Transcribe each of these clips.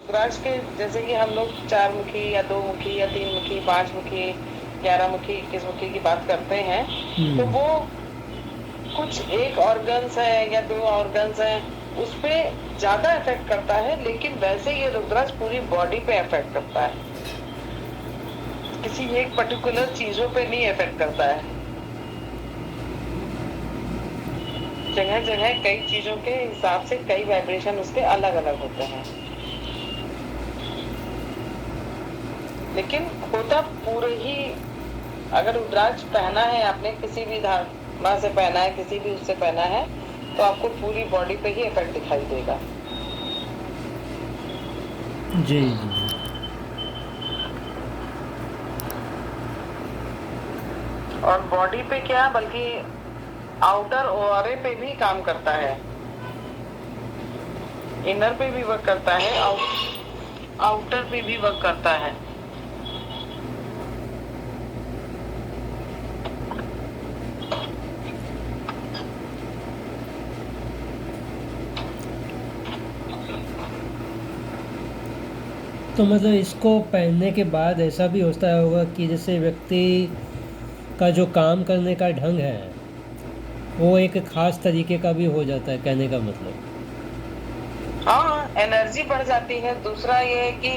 रुद्राक्ष के जैसे कि हम लोग 4 मुखी या 2 मुखी या 3 मुखी, 5 मुखी, 11 मुखी, 21 मुखी की बात करते हैं, तो वो कुछ एक ऑर्गन्स है या 2 ऑर्गन्स है, उस पे ज्यादा इफेक्ट करता है, लेकिन वैसे ये रुद्राक्ष पूरी बॉडी पे इफेक्ट करता है, किसी एक पर्टिकुलर चीजों पे नहीं इफेक्ट करता है। जगह जगह कई चीजों के हिसाब से कई वाइब्रेशन उसके अलग अलग होते हैं, लेकिन होता पूरे ही, अगर रुद्राक्ष पहना है आपने, किसी भी धारणा से पहना है, किसी भी उससे पहना है, तो आपको पूरी बॉडी पे ही इफेक्ट दिखाई देगा। जी। और बॉडी पे क्या, बल्कि आउटर ऑरे पे भी काम करता है, इनर पे भी वर्क करता है, आउटर पे भी वर्क करता है। तो मतलब इसको पहनने के बाद ऐसा भी होता होगा कि जैसे व्यक्ति का जो काम करने का ढंग है वो एक ख़ास तरीके का भी हो जाता है, कहने का मतलब। हाँ, एनर्जी बढ़ जाती है। दूसरा ये है कि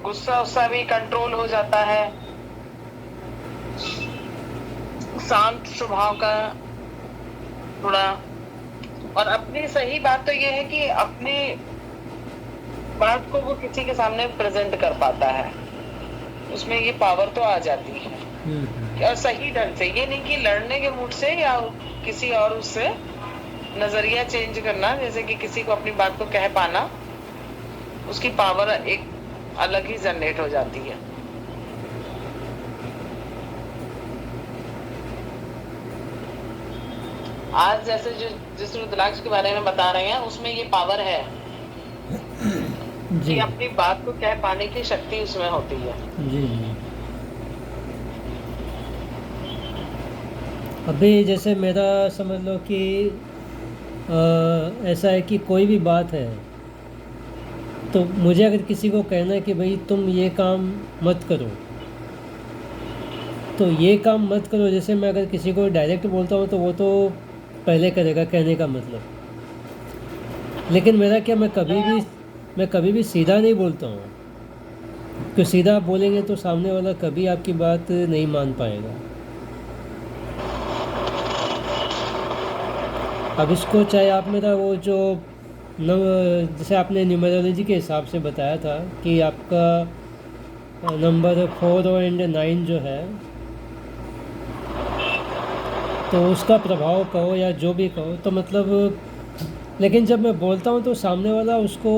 गुस्सा उस्सा भी कंट्रोल हो जाता है, शांत स्वभाव का थोड़ा। और अपनी सही बात तो ये है कि अपनी बात को वो किसी के सामने प्रेजेंट कर पाता है, उसमें ये पावर तो आ जाती है। और सही ढंग से, ये नहीं कि लड़ने के मूड से या किसी और उससे नजरिया चेंज करना, जैसे कि किसी को अपनी बात को कह पाना, उसकी पावर एक अलग ही जनरेट हो जाती है। आज जैसे जिस रुद्राक्ष के बारे में बता रहे हैं, उसमें ये पावर है कि अपनी बात को कह पाने की शक्ति उसमें होती है। जी जी। अभी जैसे मेरा समझ लो कि ऐसा है कि कोई भी बात है, तो मुझे अगर किसी को कहना है कि भाई तुम ये काम मत करो, तो ये काम मत करो, जैसे मैं अगर किसी को डायरेक्ट बोलता हूँ तो वो तो पहले करेगा, कहने का मतलब। लेकिन मेरा क्या, मैं कभी भी सीधा नहीं बोलता हूँ, क्योंकि सीधा आप बोलेंगे तो सामने वाला कभी आपकी बात नहीं मान पाएगा। अब इसको चाहे आप मेरा वो जो जैसे आपने न्यूमरोलॉजी के हिसाब से बताया था कि आपका नंबर 4 और 9 जो है, तो उसका प्रभाव कहो या जो भी कहो, तो मतलब, लेकिन जब मैं बोलता हूँ तो सामने वाला उसको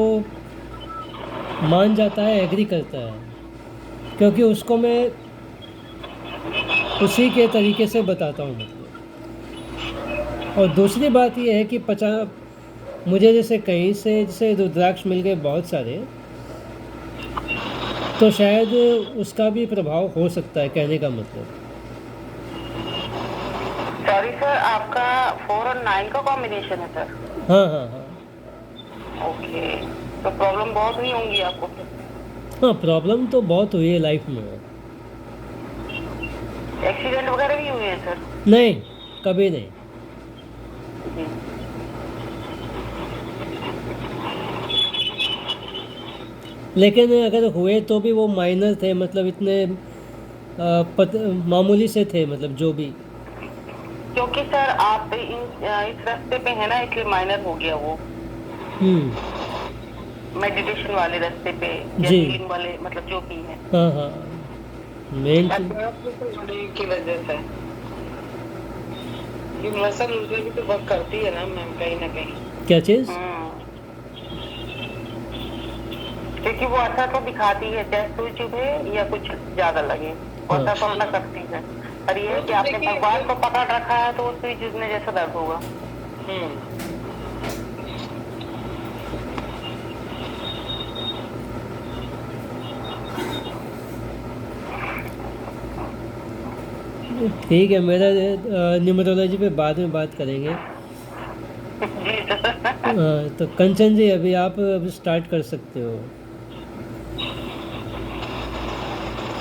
मान जाता है, एग्री करता है, क्योंकि उसको मैं उसी के तरीके से बताता हूँ मतलब। और दूसरी बात यह है कि मुझे जैसे कहीं से जैसे रुद्राक्ष मिल गए बहुत सारे, तो शायद उसका भी प्रभाव हो सकता है, कहने का मतलब। सॉरी सर, आपका 4 और 9 का कॉम्बिनेशन है सर? हाँ हाँ हाँ। ओके, तो प्रॉब्लम बहुत हुई होंगी आपको? हाँ, प्रॉब्लम तो बहुत हुई है लाइफ में। एक्सीडेंट वगैरह भी हुए हैं सर? नहीं, कभी नहीं। लेकिन अगर हुए तो भी वो माइनर थे, मतलब इतने मामूली से थे, मतलब जो भी। क्योंकि सर आप इस रास्ते पे है ना, इसलिए माइनर हो गया वो। मेडिटेशन वाले रास्ते पे या हीलिंग वाले, मतलब जो भी है। हाँ हाँ, मेन की वजह से यूनिवर्सल ऊर्जा भी तो वर्क करती है ना मैम, कहीं ना कहीं। क्या चीज? क्योंकि वो असर तो दिखाती है, चाहे सुई चुभे या कुछ ज्यादा लगे, वो असर तो अपना करती है। पर ये है कि आपने भगवान को पकड़ रखा है तो सुई चुभने जैसा दर्द होगा। ठीक है, मेरा न्यूमरोलॉजी पे बाद में बात करेंगे। तो कंचन जी अभी आप अभी स्टार्ट कर सकते हो।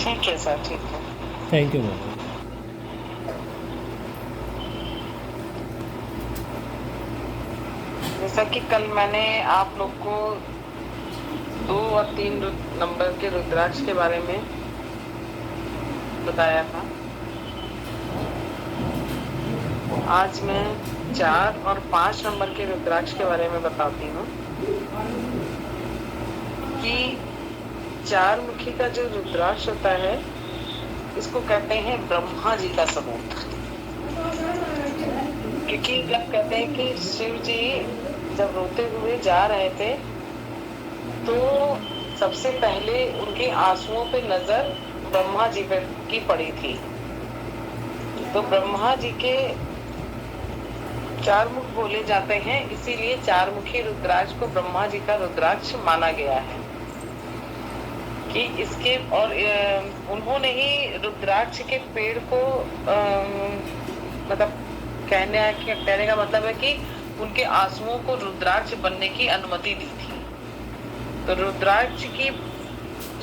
ठीक है सर, ठीक है। Thank you madam. जैसा कि कल मैंने आप लोग को 2 और 3 नंबर के रुद्राक्ष के बारे में बताया था, आज मैं 4 और 5 नंबर के रुद्राक्ष के बारे में बताती हूँ कि 4 मुखी का जो रुद्राक्ष होता है, इसको कहते हैं ब्रह्मा जी का सबूत। क्योंकि जब कहते हैं कि शिव जी जब रोते हुए जा रहे थे, तो सबसे पहले उनके आंसुओं पे नजर ब्रह्मा जी पे की पड़ी थी। तो ब्रह्मा जी के 4 मुख बोले जाते हैं, इसीलिए 4 मुखी रुद्राक्ष को ब्रह्मा जी का रुद्राक्ष माना गया है कि इसके। और उन्होंने ही रुद्राक्ष के पेड़ को मतलब कहने का मतलब है कि उनके आंसुओं को रुद्राक्ष बनने की अनुमति दी थी। तो रुद्राक्ष की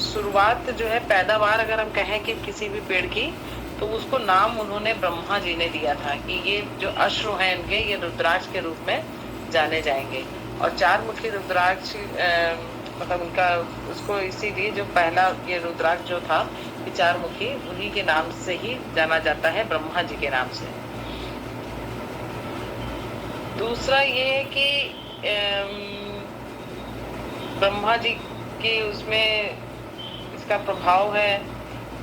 शुरुआत जो है, पैदावार अगर हम कहें कि किसी भी पेड़ की, तो उसको नाम उन्होंने ब्रह्मा जी ने दिया था कि ये जो अश्रु हैं इनके, ये रुद्राक्ष के रूप में जाने जाएंगे। और 4 मुखी रुद्राक्ष मतलब उनका उसको इसीलिए जो पहला ये रुद्राक्ष जो था कि 4 मुखी, उन्हीं के नाम से ही जाना जाता है, ब्रह्मा जी के नाम से। दूसरा ये है कि ब्रह्मा जी के उसमें इसका प्रभाव है,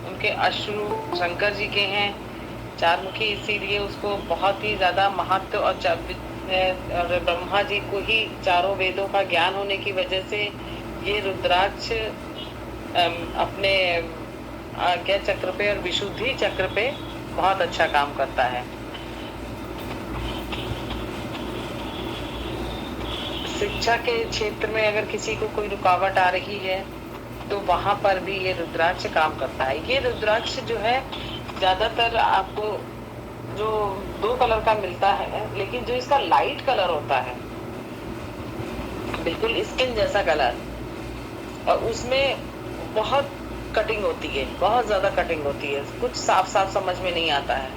उनके अश्रु शंकर जी के हैं। 4 मुखी इसीलिए उसको बहुत ही ज्यादा महत्व और ब्रह्मा जी को ही चारों वेदों का ज्ञान होने की वजह से ये रुद्राक्ष अपने आज्ञा चक्र पे और विशुद्धि चक्र पे बहुत अच्छा काम करता है। शिक्षा के क्षेत्र में अगर किसी को कोई रुकावट आ रही है, तो वहां पर भी ये रुद्राक्ष काम करता है। ये रुद्राक्ष जो है ज्यादातर आपको जो 2 कलर का मिलता है, लेकिन जो इसका लाइट कलर होता है, बिल्कुल स्किन जैसा कलर, और उसमें बहुत कटिंग होती है, बहुत ज्यादा कटिंग होती है, कुछ साफ साफ समझ में नहीं आता है,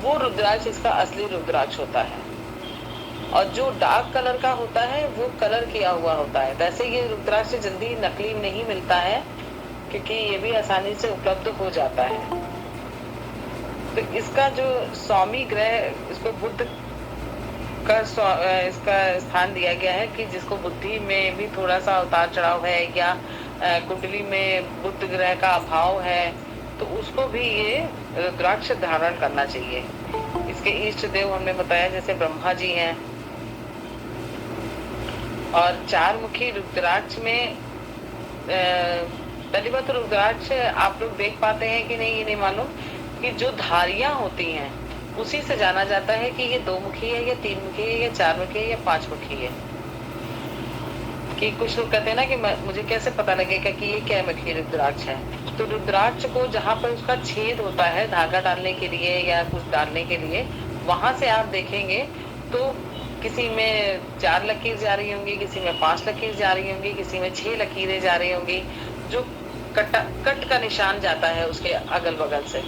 वो रुद्राक्ष इसका असली रुद्राक्ष होता है। और जो डार्क कलर का होता है वो कलर किया हुआ होता है। वैसे ये रुद्राक्ष जल्दी नकली नहीं मिलता है, क्योंकि ये भी आसानी से उपलब्ध हो जाता है। तो इसका जो स्वामी ग्रह, इसको बुद्ध का इसका स्थान दिया गया है कि जिसको बुद्धि में भी थोड़ा सा उतार चढ़ाव है, या कुंडली में बुद्ध ग्रह का अभाव है, तो उसको भी ये रुद्राक्ष धारण करना चाहिए। इसके इष्ट देव हमने बताया जैसे ब्रह्मा जी हैं। और 4 मुखी रुद्राक्ष में पहली बात तो रुद्राक्ष आप लोग देख पाते हैं कि नहीं ये नहीं मालूम, कि जो धारियां होती हैं उसी से जाना जाता है कि ये 2 मुखी है, या 3 मुखी है, या 4 मुखी है, या 5 मुखी है। कि कुछ लोग कहते हैं ना कि मुझे कैसे पता लगेगा कि ये क्या मुखी रुद्राक्ष है। तो रुद्राक्ष को जहाँ पर उसका छेद होता है धागा डालने के लिए या कुछ डालने के लिए, वहां से आप देखेंगे तो किसी में 4 लकीर जा रही होंगी, किसी में 5 लकीर जा रही होंगी, किसी में 6 लकीरें जा रही होंगी, जो कट का निशान जाता है उसके अगल बगल से,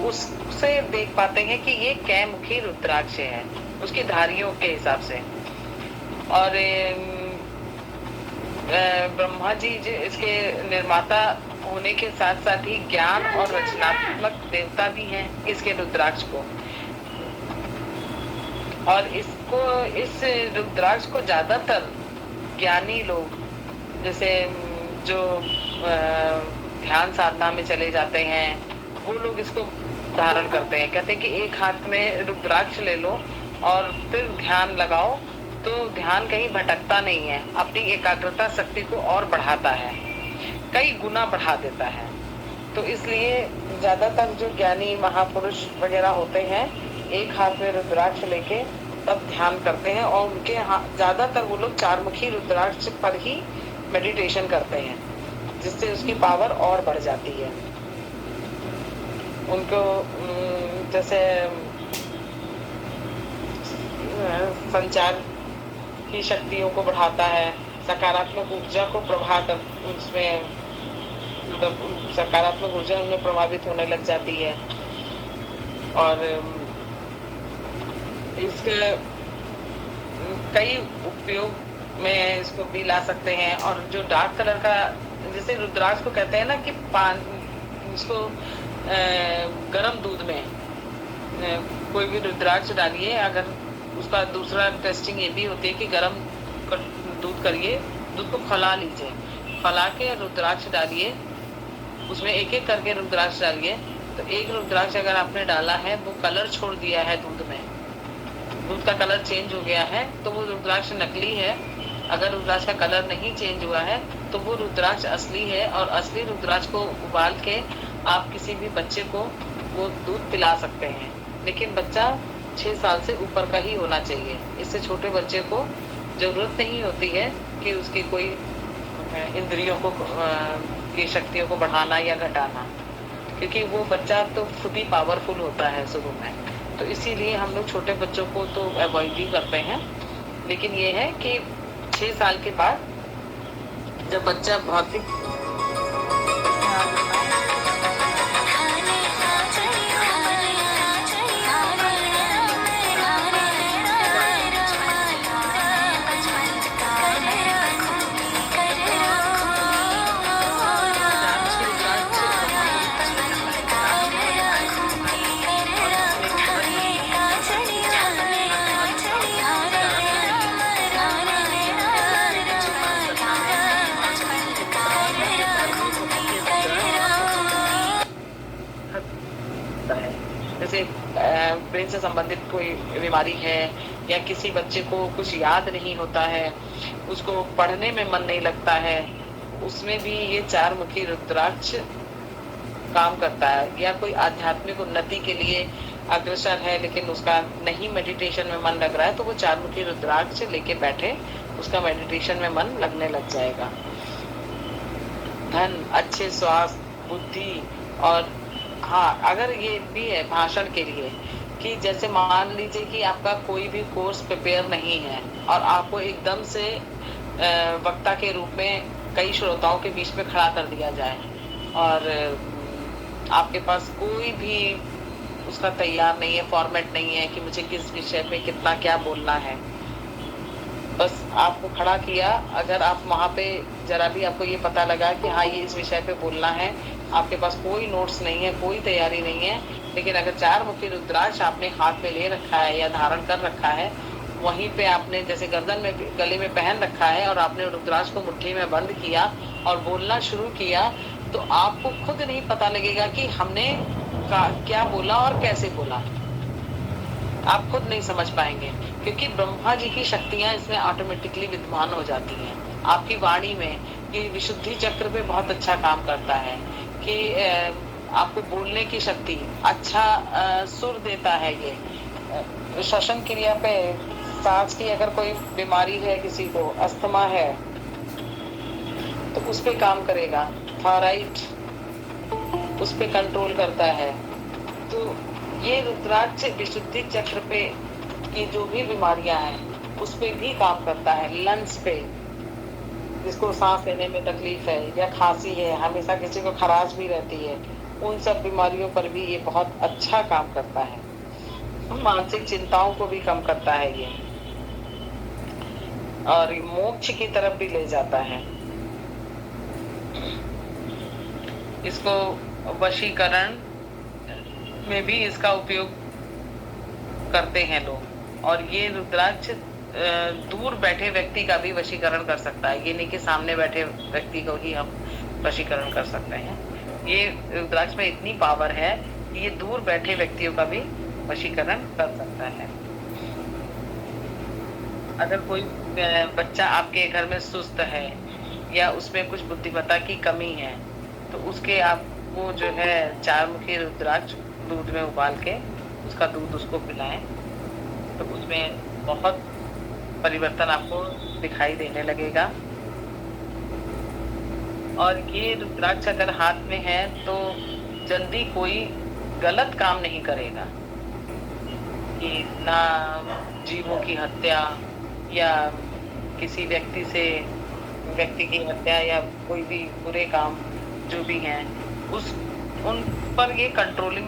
उससे देख पाते हैं कि ये कै मुखी रुद्राक्ष है, उसकी धारियों के हिसाब से। और ब्रह्मा जी इसके निर्माता होने के साथ साथ ही ज्ञान और रचनात्मक देवता भी हैं इसके रुद्राक्ष को। और इसको, इस रुद्राक्ष को ज्यादातर ज्ञानी लोग, जैसे जो ध्यान साधना में चले जाते हैं, वो लोग इसको धारण करते हैं। कहते हैं कि एक हाथ में रुद्राक्ष ले लो और फिर ध्यान लगाओ, तो ध्यान कहीं भटकता नहीं है, अपनी एकाग्रता शक्ति को और बढ़ाता है, कई गुना बढ़ा देता है। तो इसलिए ज्यादातर जो ज्ञानी महापुरुष वगैरह होते हैं, एक हाथ में रुद्राक्ष लेके तब ध्यान करते हैं, और उनके ज्यादातर वो लोग 4 मुखी रुद्राक्ष पर ही मेडिटेशन करते हैं, जिससे उसकी पावर और बढ़ जाती है। उनको जैसे संचार की शक्तियों को बढ़ाता है, सकारात्मक ऊर्जा को उसमें मतलब सकारात्मक ऊर्जा उनमें प्रभावित होने लग जाती है। और इसके कई उपयोग में इसको भी ला सकते हैं। और जो डार्क कलर का, जैसे रुद्राक्ष को कहते हैं ना कि इसको गर्म दूध में कोई भी रुद्राक्ष डालिए, अगर उसका दूसरा टेस्टिंग ये भी होती है कि गर्म दूध करिए, दूध को खौला लीजिए, खौला के रुद्राक्ष डालिए, उसमें एक एक करके रुद्राक्ष डालिए। तो एक रुद्राक्ष अगर आपने डाला है, वो कलर छोड़ दिया है दूध में, दूध का कलर चेंज हो गया है, तो वो रुद्राक्ष नकली है। अगर रुद्राक्ष का कलर नहीं चेंज हुआ है तो वो रुद्राक्ष असली है। और असली रुद्राक्ष को उबाल के आप किसी भी बच्चे को वो दूध पिला सकते हैं, लेकिन बच्चा 6 साल से ऊपर का ही होना चाहिए। इससे छोटे बच्चे को जरूरत नहीं होती है कि उसकी कोई इंद्रियों को की शक्तियों को बढ़ाना या घटाना, क्योंकि वो बच्चा तो खुद ही पावरफुल होता है शुरू में। तो इसीलिए हम लोग छोटे बच्चों को तो अवॉइड ही करते हैं। लेकिन ये है कि 6 साल के बाद जब बच्चा भौतिक जैसे ब्रेन से संबंधित कोई बीमारी है, या किसी बच्चे को कुछ याद नहीं होता है, उसको पढ़ने में मन नहीं लगता है, उसमें भी ये 4 मुखी रुद्राक्ष काम करता है। या कोई आध्यात्मिक उन्नति के लिए अग्रसर है लेकिन उसका नहीं मेडिटेशन में मन लग रहा है, तो वो 4 मुखी रुद्राक्ष लेके बैठे, उसका मेडिटेशन में मन लगने लग जाएगा। धन, अच्छे स्वास्थ्य, बुद्धि, और हाँ, अगर ये भी है भाषण के लिए कि जैसे मान लीजिए कि आपका कोई भी कोर्स प्रिपेयर नहीं है और आपको एकदम से वक्ता के रूप में कई श्रोताओं के बीच में खड़ा कर दिया जाए, और आपके पास कोई भी उसका तैयार नहीं है, फॉर्मेट नहीं है कि मुझे किस विषय पे कितना क्या बोलना है, बस आपको खड़ा किया। अगर आप वहाँ पे जरा भी आपको ये पता लगा कि हाँ ये इस विषय पे बोलना है, आपके पास कोई नोट्स नहीं है, कोई तैयारी नहीं है, लेकिन अगर 4 मुखी रुद्राक्ष आपने हाथ में ले रखा है या धारण कर रखा है, वहीं पे आपने जैसे गर्दन में गले में पहन रखा है और आपने रुद्राक्ष को मुट्ठी में बंद किया और बोलना शुरू किया, तो आपको खुद नहीं पता लगेगा कि हमने क्या बोला और कैसे बोला। आप खुद नहीं समझ पाएंगे, क्योंकि ब्रह्मा जी की शक्तियां इसमें ऑटोमेटिकली विद्यमान हो जाती हैं। आपकी वाणी में ये विशुद्धि चक्र पे बहुत अच्छा काम करता है कि आपको बोलने की शक्ति, अच्छा सुर देता है। ये श्वसन क्रिया पे, सांस की अगर कोई बीमारी है, किसी को अस्थमा है तो उस पे काम करेगा। थायराइड उस पे कंट्रोल करता है। तो ये रुद्राक्ष विशुद्धि चक्र पे की जो भी बीमारियां हैं उस पे भी काम करता है। लंग्स पे, जिसको सांस लेने में तकलीफ है या खांसी है, हमेशा किसी को खराश भी रहती है, उन सब बीमारियों पर भी ये बहुत अच्छा काम करता है। मानसिक चिंताओं को भी कम करता है ये, और मोक्ष की तरफ भी ले जाता है। इसको वशीकरण में भी इसका उपयोग करते हैं लोग। और ये रुद्राक्ष दूर बैठे व्यक्ति का भी वशीकरण कर सकता है, ये नहीं कि सामने बैठे व्यक्ति को ही हम वशीकरण कर सकते हैं। ये रुद्राक्ष में इतनी पावर है कि ये दूर बैठे व्यक्तियों का भी वशीकरण कर सकता है। अगर कोई बच्चा आपके घर में सुस्त है या उसमें कुछ बुद्धिमत्ता की कमी है, तो उसके आपको जो है 4 मुखी रुद्राक्ष दूध में उबाल के उसका दूध उसको पिलाएं, तो उसमें बहुत परिवर्तन आपको दिखाई देने लगेगा। और ये रुद्राक्ष अगर हाथ में है तो जल्दी कोई गलत काम नहीं करेगा, कि ना जीवों की हत्या या किसी व्यक्ति की हत्या या कोई भी बुरे काम जो भी हैं, उन पर ये कंट्रोलिंग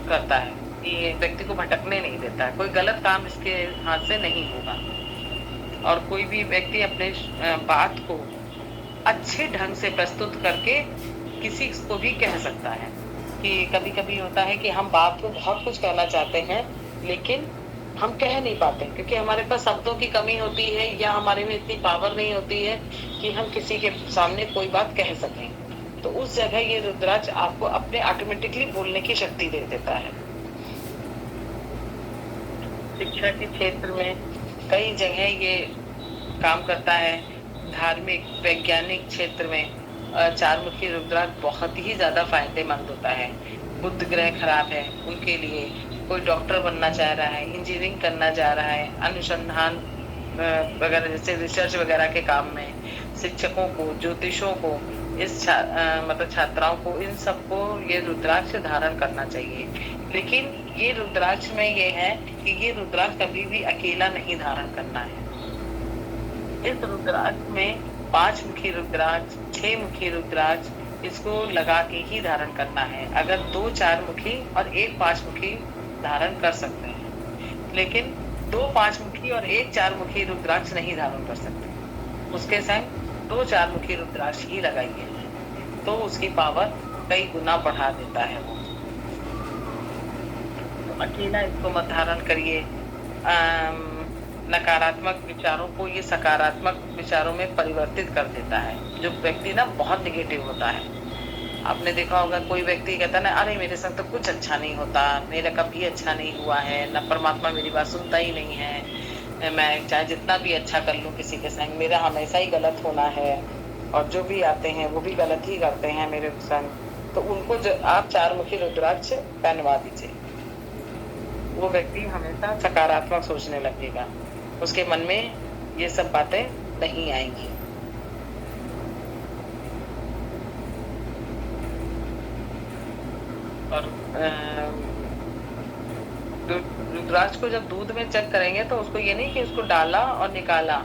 करता है, ये व्यक्ति को भटकने नहीं देता है, कोई गलत काम इसके हाथ से नहीं होगा। और कोई भी व्यक्ति अपने बात को अच्छे ढंग से प्रस्तुत करके किसी को भी कह सकता है। कि कभी-कभी होता है कि हम बात को बहुत कुछ कहना चाहते हैं, लेकिन हम कह नहीं पाते, क्योंकि हमारे पास शब्दों की कमी होती है या हमारे में इतनी पावर नहीं होती है कि हम किसी के सामने कोई बात कह सकें। तो उस जगह ये रुद्राक्ष आपको अपने ऑटोमेटिकली बोलने की शक्ति दे देता है। शिक्षा के क्षेत्र में कई जगह ये काम करता है। धार्मिक, वैज्ञानिक क्षेत्र में चारमुखी रुद्राक्ष बहुत ही ज्यादा फायदेमंद होता है। बुध ग्रह खराब है उनके लिए, कोई डॉक्टर बनना चाह रहा है, इंजीनियरिंग करना चाह रहा है, अनुसंधान वगैरह जैसे रिसर्च वगैरह के काम में, शिक्षकों को, ज्योतिषों को, मतलब छात्राओं को, इन सबको ये रुद्राक्ष धारण करना चाहिए। लेकिन ये रुद्राक्ष में ये है कि ये रुद्राक्ष कभी भी अकेला नहीं धारण करना है। इस रुद्राक्ष में 5 मुखी रुद्राक्ष, 6 मुखी रुद्राक्ष, इसको लगा के ही धारण करना है। अगर 2 4 मुखी और 1 5 मुखी धारण कर सकते हैं, लेकिन 2 5 मुखी और 1 4 मुखी रुद्राक्ष नहीं धारण कर सकते। उसके संग 2 4 मुखी रुद्राक्ष ही लगाइए, तो उसकी पावर कई गुना बढ़ा देता है वो। तो अकेला इसको मत धारण करिए। नकारात्मक विचारों को ये सकारात्मक विचारों में परिवर्तित कर देता है। जो व्यक्ति ना बहुत निगेटिव होता है, आपने देखा होगा, कोई व्यक्ति कहता है ना, अरे मेरे साथ तो कुछ अच्छा नहीं होता, मेरा कभी अच्छा नहीं हुआ है, ना परमात्मा मेरी बात सुनता ही नहीं है, मैं चाहे जितना भी अच्छा कर लूं किसी के संग, मेरा हमेशा ही गलत होना है, और जो भी आते हैं वो भी गलत ही करते हैं मेरे संग। तो उनको आप 4 मुखी रुद्राक्ष पहनवा दीजिए, वो व्यक्ति हमेशा सकारात्मक सोचने लगेगा, उसके मन में ये सब बातें नहीं आएंगी। और रुद्राक्ष को जब दूध में चेक करेंगे तो उसको ये नहीं कि उसको डाला और निकाला,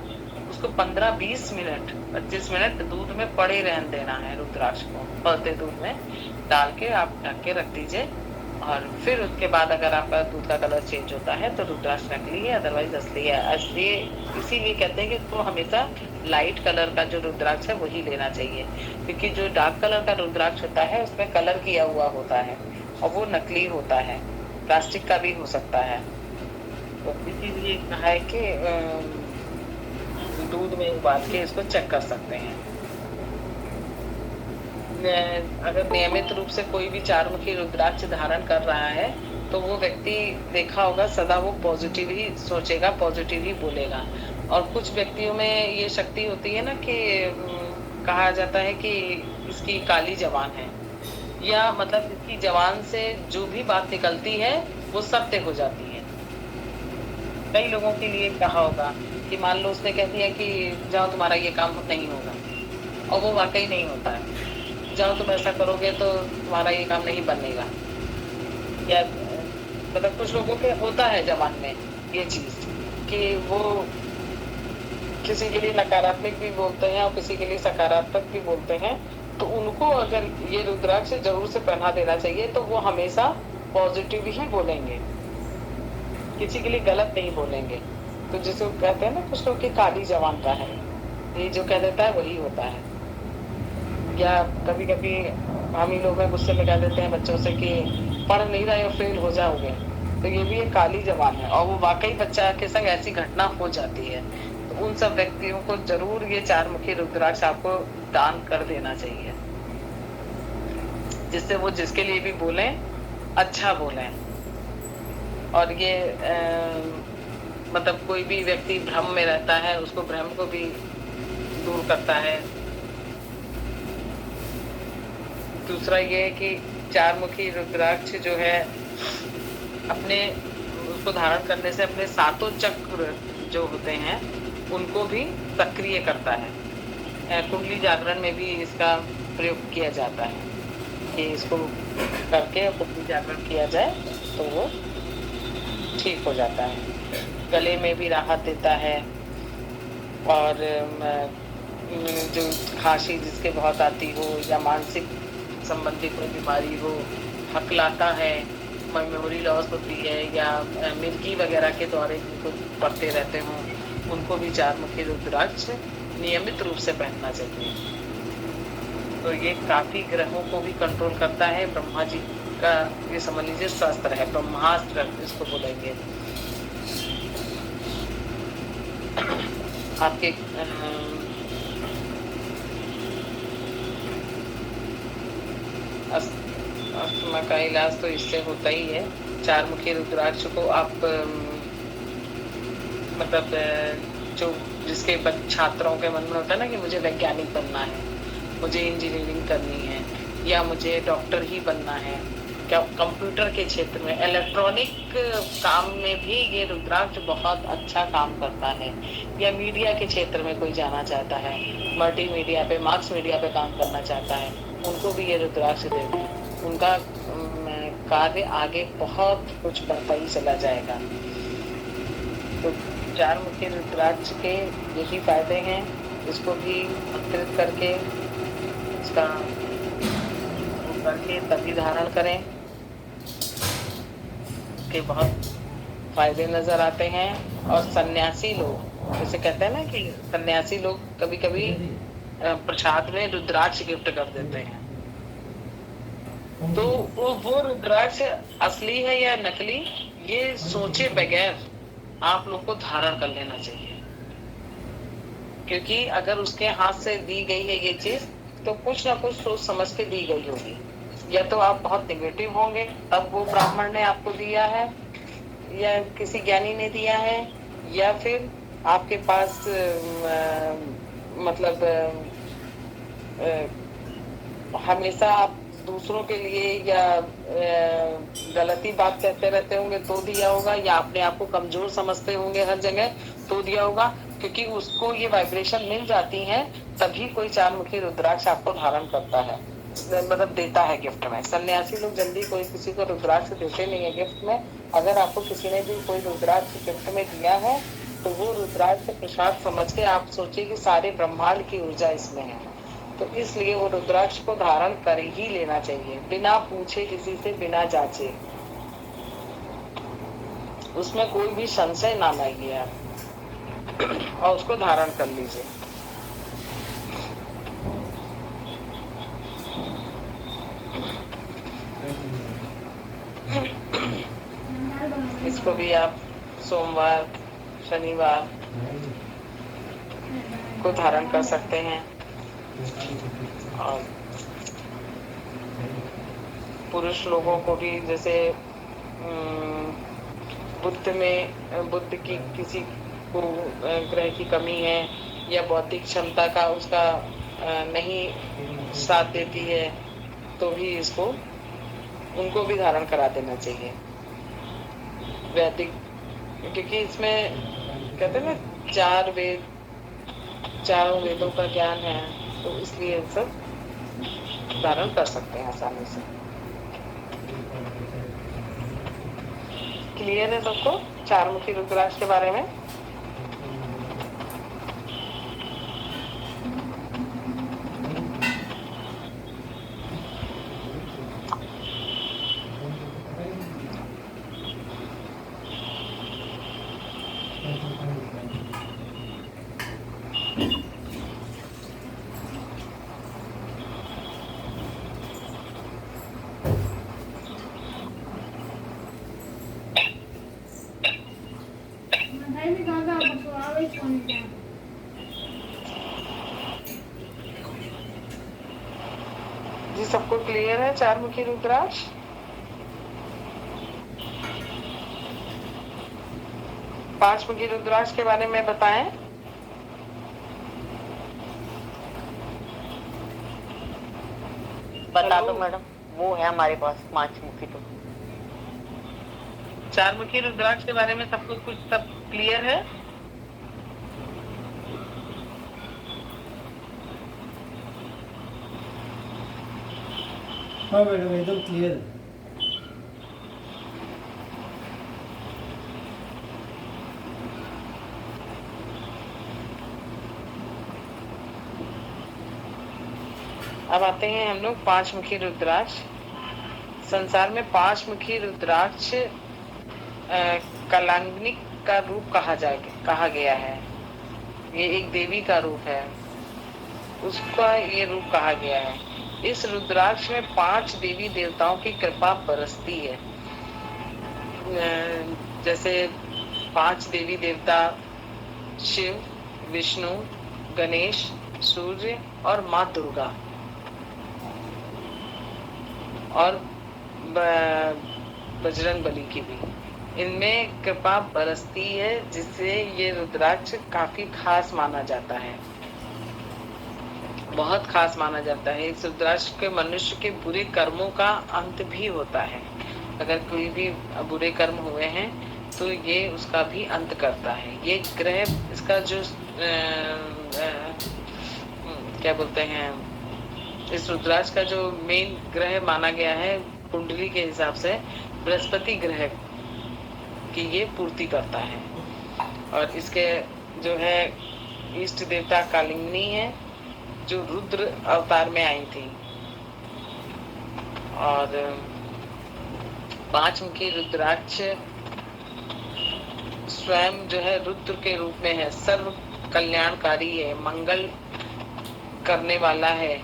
उसको 15-20 मिनट 25 मिनट दूध में पड़े रहने देना है। रुद्राक्ष को पलते दूध में डाल के आप ढक के रख दीजिए, और फिर उसके बाद अगर आपका दूध का कलर चेंज होता है तो रुद्राक्ष नकली है, अदरवाइज असली है। इसलिए इसीलिए कहते हैं कि तो हमेशा लाइट कलर का जो रुद्राक्ष है वही लेना चाहिए, क्योंकि जो डार्क कलर का रुद्राक्ष होता है उसमें कलर किया हुआ होता है और वो नकली होता है, प्लास्टिक का भी हो सकता है। तो इसीलिए कहा है कि दूध में उबाल के इसको चेक कर सकते हैं। अगर नियमित रूप से कोई भी 4 मुखी रुद्राक्ष धारण कर रहा है तो वो व्यक्ति देखा होगा सदा वो पॉजिटिव ही सोचेगा, पॉजिटिव ही बोलेगा। और कुछ व्यक्तियों में ये शक्ति होती है ना कि कहा जाता है कि इसकी काली जबान है, या मतलब इसकी जबान से जो भी बात निकलती है वो सत्य हो जाती है। कई लोगों के लिए कहा होगा कि मान लो उसने कह दिया कि जाओ तुम्हारा ये काम नहीं होगा, और वो वाकई नहीं होता है। जाओ तुम ऐसा करोगे तो तुम्हारा ये काम नहीं बनेगा, या मतलब कुछ लोगों के होता है जबान में ये चीज कि वो किसी के लिए नकारात्मक भी बोलते हैं और किसी के लिए सकारात्मक भी बोलते हैं। तो उनको अगर ये रुद्राक्ष जरूर से पहना देना चाहिए, तो वो हमेशा पॉजिटिव ही बोलेंगे, किसी के लिए गलत नहीं बोलेंगे। तो जिसे कहते हैं ना कुछ लोग की काली जबान का है, ये जो कह देता है वही होता है। या कभी कभी हम ही लोग गुस्से में कह देते हैं बच्चों से कि पढ़ नहीं रहे हो फेल हो जाओगे, तो ये भी एक काली जबान है, और वो वाकई बच्चा के संग ऐसी घटना हो जाती है। तो उन सब व्यक्तियों को जरूर ये 4 मुखी रुद्राक्ष आपको दान कर देना चाहिए, जिससे वो जिसके लिए भी बोले अच्छा बोले। और ये मतलब कोई भी व्यक्ति भ्रम में रहता है उसको भ्रम को भी दूर करता है। दूसरा ये है कि 4 मुखी रुद्राक्ष जो है अपने उसको धारण करने से अपने 7 चक्र जो होते हैं उनको भी सक्रिय करता है। कुंडली जागरण में भी इसका प्रयोग किया जाता है कि इसको करके कुंडली जागरण किया जाए तो वो ठीक हो जाता है। गले में भी राहत देता है, और जो खांसी जिसके बहुत आती हो या मानसिक संबंधी कोई बीमारी हो, हकलाता है, मेमोरी लॉस होती है या मिर्गी वगैरह के दौरे जिनको पड़ते रहते हों, उनको भी चारमुखी रुद्राक्ष नियमित रूप से पहनना चाहिए। तो ये काफी ग्रहों को भी कंट्रोल करता है। ब्रह्मा जी का ये समझ लीजिए शस्त्र है, ब्रह्मास्त्र इसको बोलेंगे। आपके अस्थमा का इलाज तो इससे होता ही है। चारमुखी रुद्राक्ष को आप मतलब जो जिसके छात्रों के मन में होता है ना कि मुझे वैज्ञानिक बनना है, मुझे इंजीनियरिंग करनी है या मुझे डॉक्टर ही बनना है, क्या कंप्यूटर के क्षेत्र में, इलेक्ट्रॉनिक काम में भी ये रुद्राक्ष बहुत अच्छा काम करता है, या मीडिया के क्षेत्र में कोई जाना चाहता है, मल्टी मीडिया पे, मास मीडिया पे काम करना चाहता है, उनको भी ये रुद्राक्ष देंगे, उनका कार्य आगे बहुत कुछ बढ़ता ही चला जाएगा। तो चारमुखी रुद्राक्ष के यही फायदे हैं। इसको भी अंतरित करके इसका करके तभी धारण करें के बहुत फायदे नजर आते हैं। और सन्यासी लोग जैसे कहते हैं ना कि सन्यासी लोग कभी कभी प्रसाद में रुद्राक्ष गिफ्ट कर देते हैं, तो वो रुद्राक्ष असली है या नकली, ये सोचे बगैर आप लोग को धारण कर लेना चाहिए। क्योंकि अगर उसके हाथ से दी गई है ये चीज, तो कुछ ना कुछ सोच समझ के दी गई होगी। या तो आप बहुत नेगेटिव होंगे तब वो ब्राह्मण ने आपको दिया है, या किसी ज्ञानी ने दिया है, या फिर आपके पास मतलब हमेशा आप दूसरों के लिए या गलती बात कहते रहते होंगे तो दिया होगा, या अपने आप को कमजोर समझते होंगे हर जगह तो दिया होगा। क्योंकि उसको ये वाइब्रेशन मिल जाती है तभी कोई चारमुखी रुद्राक्ष आपको धारण करता है, मतलब देता है गिफ्ट में। सन्यासी लोग जल्दी कोई किसी को रुद्राक्ष देते नहीं है गिफ्ट में। अगर आपको किसी ने भी कोई रुद्राक्ष गिफ्ट में दिया है तो वो रुद्राक्ष प्रसाद समझ के आप सोचिए कि सारे ब्रह्मांड की ऊर्जा इसमें है। तो इसलिए वो रुद्राक्ष को धारण कर ही लेना चाहिए, बिना पूछे, किसी से बिना जांचे। उसमें कोई भी संशय ना लाइए आप और उसको धारण कर लीजिए। इसको भी आप सोमवार, शनिवार को धारण कर सकते हैं। और पुरुष लोगों को भी जैसे बुद्ध की किसी को ग्रह की कमी है या बौद्धिक क्षमता का उसका नहीं साथ देती है, तो भी इसको उनको भी धारण करा देना चाहिए वैदिक। क्योंकि इसमें कहते हैं ना चारों वेदों का ज्ञान है, तो इसलिए सब धारण कर सकते हैं आसानी से। क्लियर है सबको चारमुखी रुद्राक्ष के बारे में? जी सबको क्लियर है चारमुखी रुद्राक्ष? पांचमुखी रुद्राक्ष के बारे में बताएं। बता दो मैडम, वो है हमारे पास 5 मुखी। तो चारमुखी रुद्राक्ष के बारे में सबको कुछ सब क्लियर है? हाँ मैडम एकदम क्लियर है। अब आते हैं हम लोग पांच मुखी रुद्राक्ष। संसार में पांच मुखी रुद्राक्ष कलांगिनी का रूप कहा गया है। ये एक देवी का रूप है, उसका ये रूप कहा गया है। इस रुद्राक्ष में पांच देवी देवताओं की कृपा बरसती है। जैसे पांच देवी देवता शिव, विष्णु, गणेश, सूर्य और माँ दुर्गा, और बजरंग बली की भी इनमें कृपा बरसती है, जिससे ये रुद्राक्ष काफी खास माना जाता है, बहुत खास माना जाता है। इस रुद्राक्ष के मनुष्य के बुरे कर्मों का अंत भी होता है। अगर कोई भी बुरे कर्म हुए हैं तो ये उसका भी अंत करता है। ये ग्रह, इसका जो क्या बोलते हैं, इस रुद्राक्ष का जो मेन ग्रह माना गया है कुंडली के हिसाब से, बृहस्पति ग्रह की ये पूर्ति करता है। और इसके जो है इष्ट देवता कालिंगनी है, जो रुद्र अवतार में आई थी। और पांच मुखी रुद्राक्ष स्वयं जो है रुद्र के रूप में है, सर्व कल्याणकारी है, मंगल करने वाला है,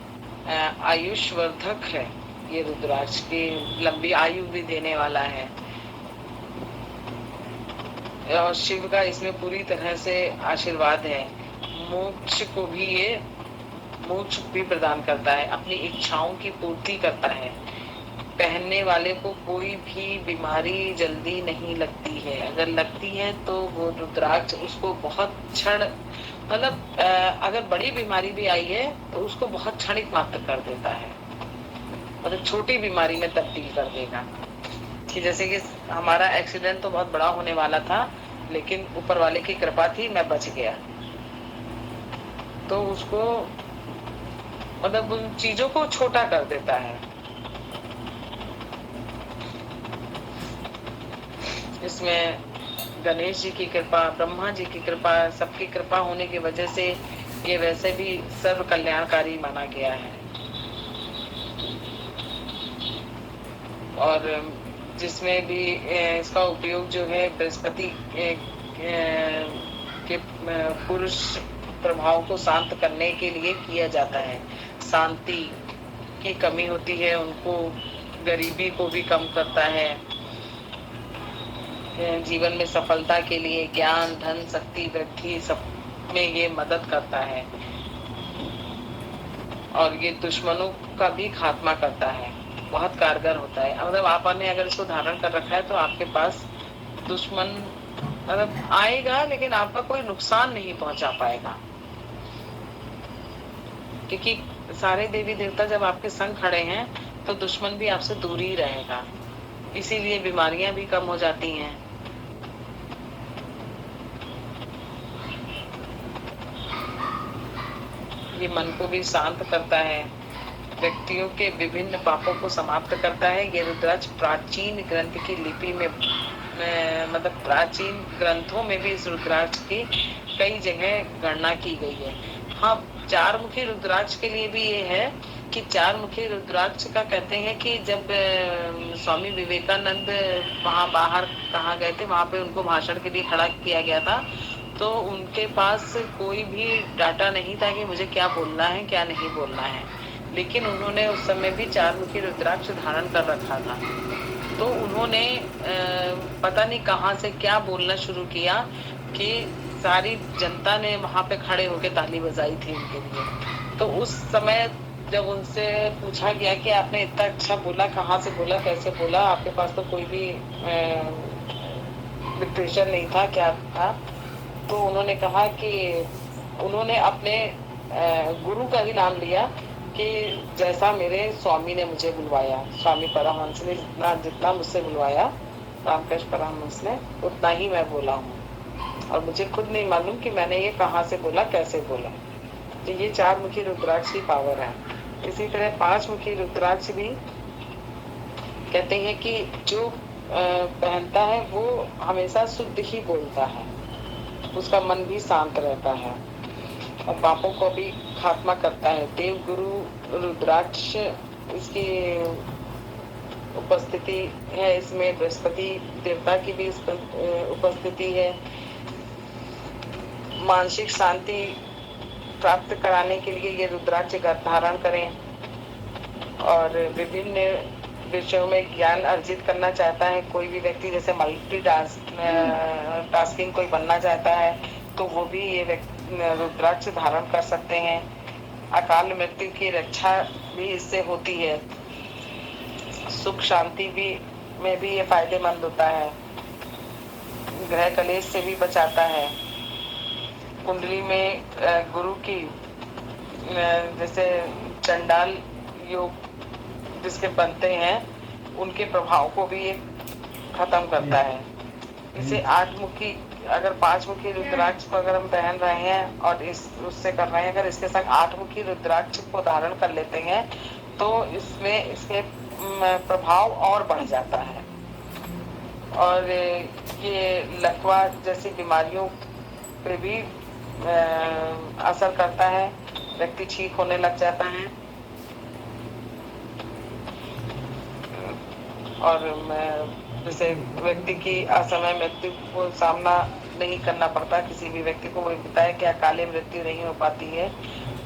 आयुष्वर्धक है। ये रुद्राक्ष की लंबी आयु भी देने वाला है। और शिव का इसमें पूरी तरह से आशीर्वाद है। मोक्ष को भी ये मोक्ष भी प्रदान करता है, अपनी इच्छाओं की पूर्ति करता है। पहनने वाले को कोई भी बीमारी जल्दी नहीं लगती है, अगर लगती है तो वो रुद्राक्ष उसको बहुत क्षण, मतलब अगर बड़ी बीमारी भी आई है तो उसको बहुत क्षणिक मात्र कर देता है, मतलब छोटी बीमारी में तब्दील कर देगा। कि जैसे कि हमारा एक्सीडेंट तो बहुत बड़ा होने वाला था, लेकिन ऊपर वाले की कृपा थी, मैं बच गया। तो उसको मतलब उन चीजों को छोटा कर देता है। इसमें गणेश जी की कृपा, ब्रह्मा जी की कृपा, सबकी कृपा होने की वजह से ये वैसे भी सर्व कल्याणकारी माना गया है। और जिसमें भी इसका उपयोग जो है बृहस्पति के पुरुष प्रभाव को शांत करने के लिए किया जाता है। शांति की कमी होती है उनको, गरीबी को भी कम करता है, जीवन में सफलता के लिए ज्ञान, धन, शक्ति, वृद्धि सब में ये मदद करता है। और ये दुश्मनों का भी खात्मा करता है, बहुत कारगर होता है। मतलब आपने अगर इसको धारण कर रखा है तो आपके पास दुश्मन मतलब आएगा, लेकिन आपका कोई नुकसान नहीं पहुंचा पाएगा, क्योंकि सारे देवी देवता जब आपके संग खड़े हैं तो दुश्मन भी आपसे दूर ही रहेगा। इसीलिए बीमारियां भी कम हो जाती हैं। ये मन को भी शांत करता है, व्यक्तियों के विभिन्न पापों को समाप्त करता है। ये रुद्राक्ष प्राचीन ग्रंथ की लिपि में मतलब प्राचीन ग्रंथों में भी इस रुद्राक्ष की कई जगह गणना की गई है। हाँ, चार मुखी रुद्राक्ष के लिए भी ये है कि चार मुखी रुद्राक्ष का कहते हैं कि जब स्वामी विवेकानंद वहाँ बाहर कहाँ गए थे, वहाँ पे उनको भाषण के लिए खड़ा किया गया था, तो उनके पास कोई भी डाटा नहीं था कि मुझे क्या बोलना है क्या नहीं बोलना है, लेकिन उन्होंने उस समय भी चार मुखी रुद्राक्ष धारण कर रखा था। तो उन्होंने पता नहीं कहाँ से क्या बोलना शुरू किया कि सारी जनता ने वहां पे खड़े होकर ताली बजाई थी उनके लिए। तो उस समय जब उनसे पूछा गया कि आपने इतना अच्छा बोला, कहाँ से बोला, कैसे बोला, आपके पास तो कोई भी लिटरेचर नहीं था, क्या था, तो उन्होंने कहा कि उन्होंने अपने गुरु का ही नाम लिया कि जैसा मेरे स्वामी ने मुझे बुलवाया, स्वामी परमहंस ने जितना मुझसे बुलवाया, रामकृष्ण परमहंस ने, उतना ही मैं बोला हूँ। और मुझे खुद नहीं मालूम कि मैंने ये कहाँ से बोला, कैसे बोला। तो ये चार मुखी रुद्राक्ष की पावर है। इसी तरह पांच मुखी रुद्राक्ष भी कहते हैं कि जो पहनता है वो हमेशा शुद्ध ही बोलता है, उसका मन भी शांत रहता है। और पापों को भी खात्मा करता है। देव गुरु रुद्राक्ष इसकी उपस्थिति है, इसमें बृहस्पति देवता की भी उपस्थिति है। मानसिक शांति प्राप्त कराने के लिए ये रुद्राक्ष धारण करें। और विभिन्न विषयों में ज्ञान अर्जित करना चाहता है कोई भी व्यक्ति, जैसे मल्टी टास्किंग कोई बनना चाहता है तो वो भी ये रुद्राक्ष धारण कर सकते हैं। अकाल मृत्यु की रक्षा भी इससे होती है। सुख शांति भी में भी ये फायदेमंद होता है। ग्रह कलेश से भी बचाता है। कुंडली में गुरु की जैसे चंडाल योग जिसके बनते हैं उनके प्रभाव को भी ये खत्म करता है। इसे 8 मुखी, अगर 5 मुखी रुद्राक्ष को अगर हम पहन रहे हैं और उससे कर रहे हैं, अगर इसके साथ 8 मुखी रुद्राक्ष को धारण कर लेते हैं तो इसमें इसके प्रभाव और बढ़ जाता है। और ये लकवा जैसी बीमारियों पे भी असर करता है। व्यक्ति ठीक होने लग जाता है। और जैसे व्यक्ति की असमय मृत्यु को सामना नहीं करना पड़ता किसी भी व्यक्ति को। वो बताया कि अकाले मृत्यु नहीं हो पाती है।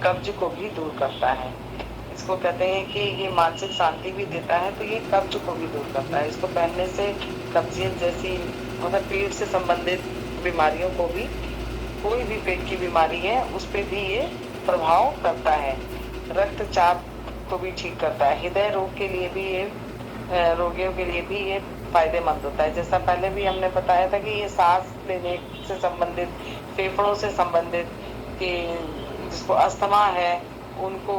कब्ज को भी दूर करता है। इसको कहते हैं कि ये मानसिक शांति भी देता है, तो ये कब्ज को भी दूर करता है। इसको पहनने से कब्जियत जैसी मतलब पेट से संबंधित बीमारियों को भी, कोई भी पेट की बीमारी है उस पे भी ये प्रभाव करता है। रक्तचाप को भी ठीक करता है। हृदय रोग के लिए भी ये रोगियों के लिए भी ये फायदेमंद होता है। जैसा पहले भी हमने बताया था कि ये सांस लेने से संबंधित, फेफड़ों से संबंधित, कि जिसको अस्थमा है, उनको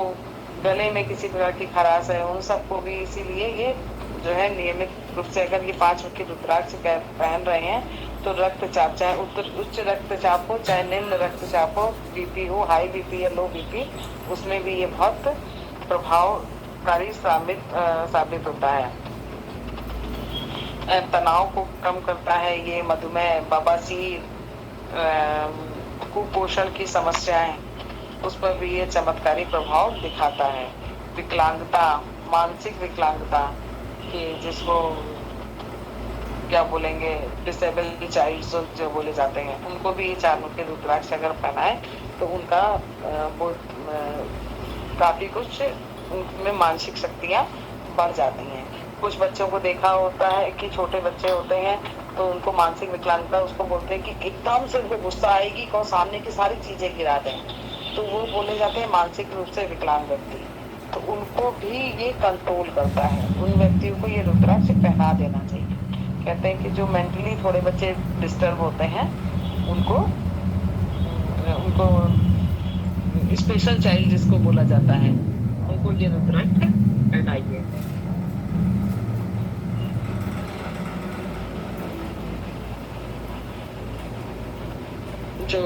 गले में किसी प्रकार की खराश है, उन सबको भी इसीलिए ये जो है नियमित रूप से अगर ये 5 मुखी रुद्राक्ष पहन रहे हैं तो रक्तचाप, चाहे उच्च रक्तचाप हो चाहे निम्न रक्तचाप हो, बीपी हो, हाई बीपी या लो बीपी, उसमें भी ये बहुत प्रभावकारी साबित होता है। तनाव को कम करता है ये। मधुमेह, बवासीर, कुपोषण की समस्याएं, उस पर भी ये चमत्कारी प्रभाव दिखाता है। विकलांगता, मानसिक विकलांगता कि जिसको क्या बोलेंगे, डिसेबल चाइल्ड जो बोले जाते हैं, उनको भी ये 4 मुखी रुद्राक्ष अगर पहनाए तो उनका वो काफी कुछ उनमें मानसिक शक्तियां बढ़ जाती हैं। कुछ बच्चों को देखा होता है कि छोटे बच्चे होते हैं तो उनको मानसिक विकलांगता, उसको बोलते हैं कि एकदम से उनको गुस्सा आएगी और सामने की सारी चीजें गिरा दें, तो वो बोले जाते हैं मानसिक रूप से विकलांग व्यक्ति। तो उनको भी ये कंट्रोल करता है। उन व्यक्तियों को ये रुद्राक्ष पहना देना चाहिए। कहते हैं कि जो मेंटली थोड़े बच्चे डिस्टर्ब होते हैं उनको स्पेशल चाइल्ड जिसको बोला जाता है, उनको ये रुद्राक्ष पहनाइए। जो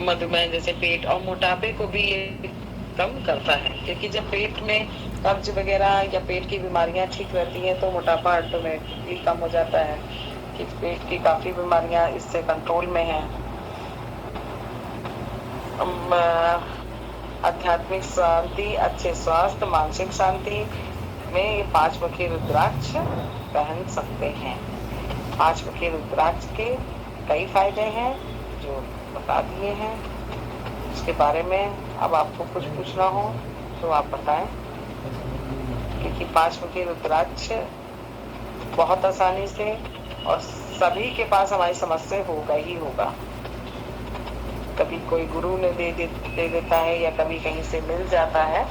मधुमेह जैसे पेट और मोटापे को भी ये कम करता है, क्योंकि जब पेट में कब्ज वगैरह या पेट की बीमारियां ठीक रहती हैं तो मोटापा ऑटोमेटिकली कम हो जाता है। कि पेट की काफी बीमारियां इससे कंट्रोल में हैं। आध्यात्मिक शांति, अच्छे स्वास्थ्य, मानसिक शांति में ये 5 मुखी रुद्राक्ष पहन सकते हैं। 5 मुखी रुद्राक्ष के कई फायदे हैं जो बता दिए हैं। इसके बारे में अब आपको कुछ पूछना हो तो आप बताएं, क्योंकि 5 मुखी रुद्राक्ष बहुत आसानी से और सभी के पास हमारी समस्या होगा ही होगा। कभी कोई गुरु ने दे देता है या कभी कहीं से मिल जाता है,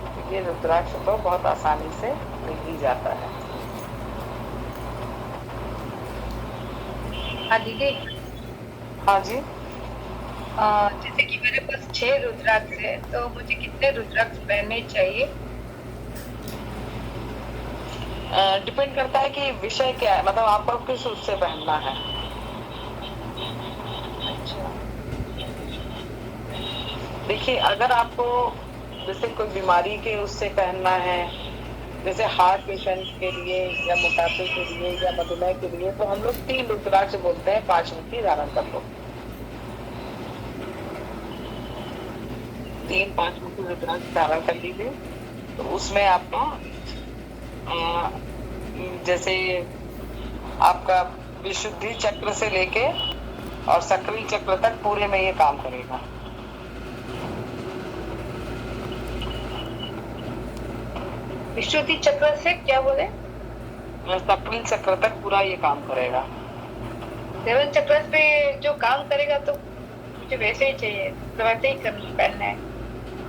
तो ये रुद्राक्ष तो बहुत आसानी से मिल ही जाता है। हाँ दीदी। हाँ जी। जैसे कि मेरे पास 6 रुद्राक्ष है, तो मुझे कितने रुद्राक्ष पहनने चाहिए? डिपेंड करता है कि विषय क्या है, मतलब आपको किस रूप से पहनना है। अच्छा। देखिए, अगर आपको जैसे कोई बीमारी के उससे पहनना है, जैसे हार्ट पेशेंट के लिए या मोटापे के लिए या मधुमेह के लिए, तो हम लोग 3 रुद्राक्ष बोलते हैं, 5 मुखी धारण कर लो। 3 5 मुखी रुद्राक्ष धारण कर लीजिए। तो उसमें आपको जैसे आपका विशुद्धि चक्र से लेके और सक्रिय चक्र तक पूरे में ये काम करेगा। विशुद्धि चक्र से क्या बोले? सक्रिय चक्र तक पूरा ये काम करेगा। 7 चक्र पे जो काम करेगा तो मुझे वैसे ही चाहिए, तो वैसे ही पहनना है।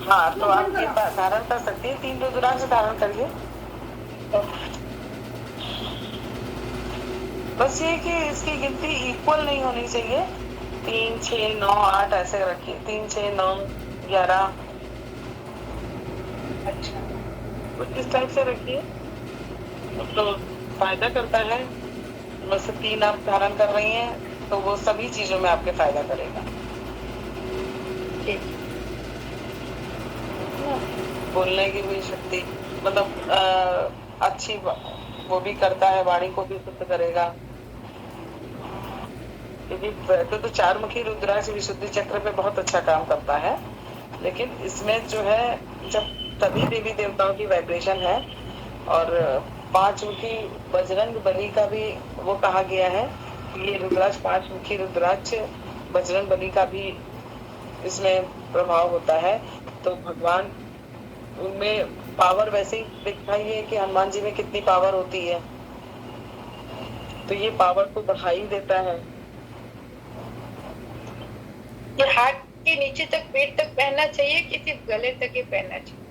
हाँ, तो आप ये धारण कर सकते हैं। 3 रुद्राक्ष धारण करिए। बस ये कि इसकी गिनती इक्वल नहीं होनी चाहिए। 3 6 9 8 ऐसे रखिए। 3 6 9 11 अच्छा, कुछ इस टाइप से रखिए तो फायदा करता है। बस 3 आप धारण कर रही हैं तो वो सभी चीजों में आपके फायदा करेगा। ठीक। बोलने की भी शक्ति, मतलब अच्छी वो भी करता है, वाणी को भी शुद्ध करेगा। क्योंकि तो 4 मुखी रुद्राक्ष विशुद्धि चक्र पे बहुत अच्छा काम करता है, लेकिन इसमें जो है जब सभी देवी देवताओं की वाइब्रेशन है और 5 मुखी बजरंग बली का भी वो कहा गया है कि ये रुद्राक्ष 5 मुखी रुद्राक्ष बजरंग बली का भी इसमें प्रभाव होता है। तो भगवान उनमें पावर वैसे ही दिखाइए कि हनुमान जी में कितनी पावर होती है, तो ये पावर को बढ़ा ही देता है। ये हाथ के नीचे तक, पेट तक पहनना चाहिए कि सिर्फ गले तक ही पहनना चाहिए?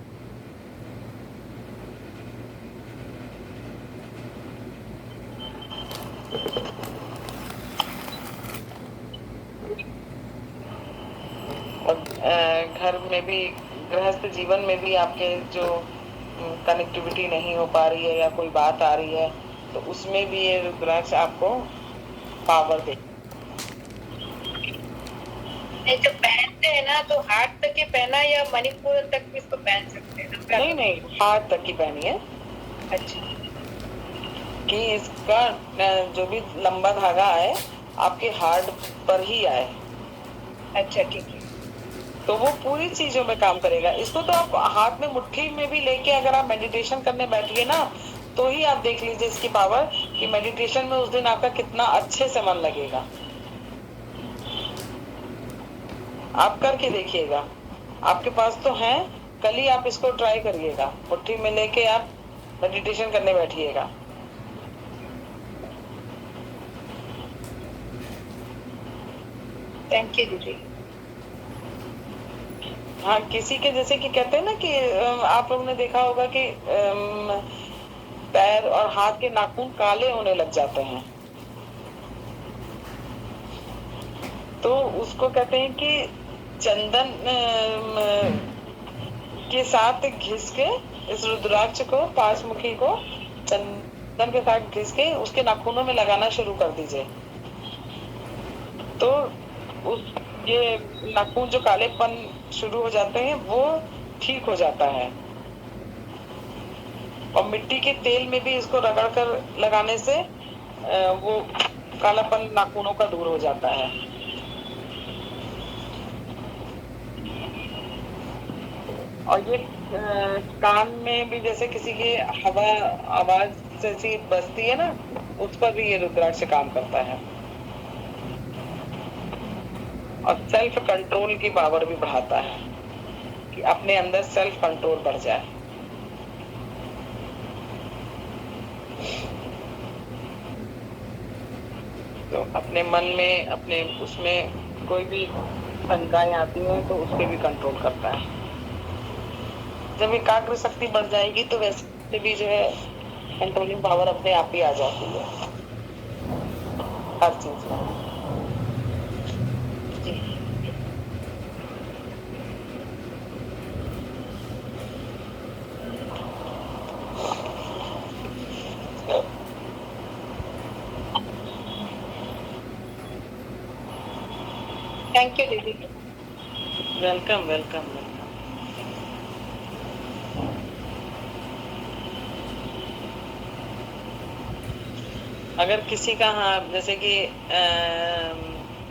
और घर में भी, गृहस्थ जीवन में भी आपके जो कनेक्टिविटी नहीं हो पा रही है या कोई बात आ रही है, तो उसमें भी ये रुद्राक्ष आपको पावर दे। नहीं, जब पहनते हैं ना तो हाथ तक ही पहना या मणिपुर तक भी इसको पहन सकते हैं ना? नहीं, हाथ तक की पहनिए। अच्छा, कि इसका जो भी लंबा धागा है आपके हार्ट पर ही आए। अच्छा, ठीक है। तो वो पूरी चीजों में काम करेगा। इसको तो आप हाथ में मुट्ठी में भी लेके अगर आप मेडिटेशन करने बैठिए ना, तो ही आप देख लीजिए इसकी पावर कि मेडिटेशन में उस दिन आपका कितना अच्छे से मन लगेगा। आप करके देखिएगा, आपके पास तो है, कल ही आप इसको ट्राई करिएगा। मुट्ठी में लेके आप मेडिटेशन करने बैठिएगा। थैंक यू दीदी। हाँ, किसी के जैसे कि कहते हैं ना कि आप लोगों ने देखा होगा कि पैर और हाथ के नाखून काले होने लग जाते हैं, तो उसको कहते हैं कि चंदन के साथ घिस के इस रुद्राक्ष को, 5 मुखी को चंदन के साथ घिस के उसके नाखूनों में लगाना शुरू कर दीजिए। तो उस ये नाखून जो कालेपन शुरू हो जाते हैं वो ठीक हो जाता है। और मिट्टी के तेल में भी इसको रगड़ कर लगाने से वो कालापन नाखूनों का दूर हो जाता है। और ये कान में भी जैसे किसी की हवा आवाज जैसी बजती है ना, उस पर भी ये रुद्राक्ष काम करता है। और सेल्फ कंट्रोल की पावर भी बढ़ाता है कि अपने अंदर सेल्फ कंट्रोल बढ़ जाए। तो अपने मन में, अपने उसमें कोई भी शंकाएं आती हैं तो उस पर भी कंट्रोल करता है। जब एकाग्र शक्ति बढ़ जाएगी तो वैसे भी जो है कंट्रोलिंग पावर अपने आप ही आ जाती है हर चीज में। थैंक यू दीदी। Welcome welcome welcome. अगर किसी का, हाँ, जैसे कि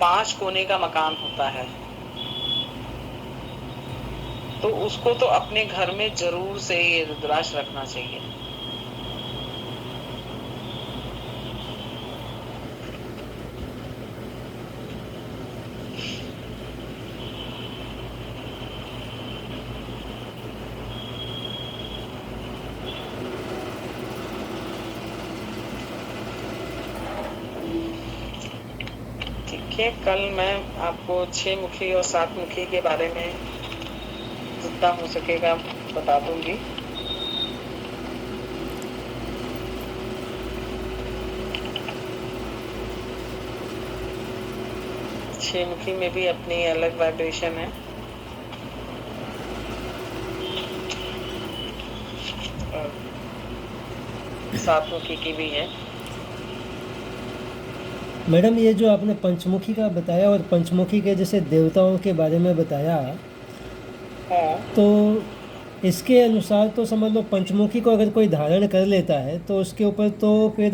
5 कोने का मकान होता है तो उसको तो अपने घर में जरूर से ये रुद्राक्ष रखना चाहिए। ठीक है, कल मैं आपको 6 मुखी और 7 मुखी के बारे में जितना हो सकेगा बता दूंगी। छह मुखी में भी अपनी अलग वाइब्रेशन है और 7 मुखी की भी है। मैडम ये जो आपने पंचमुखी का बताया और पंचमुखी के जैसे देवताओं के बारे में बताया, हाँ, तो इसके अनुसार तो समझ लो पंचमुखी को अगर कोई धारण कर लेता है तो उसके ऊपर तो फिर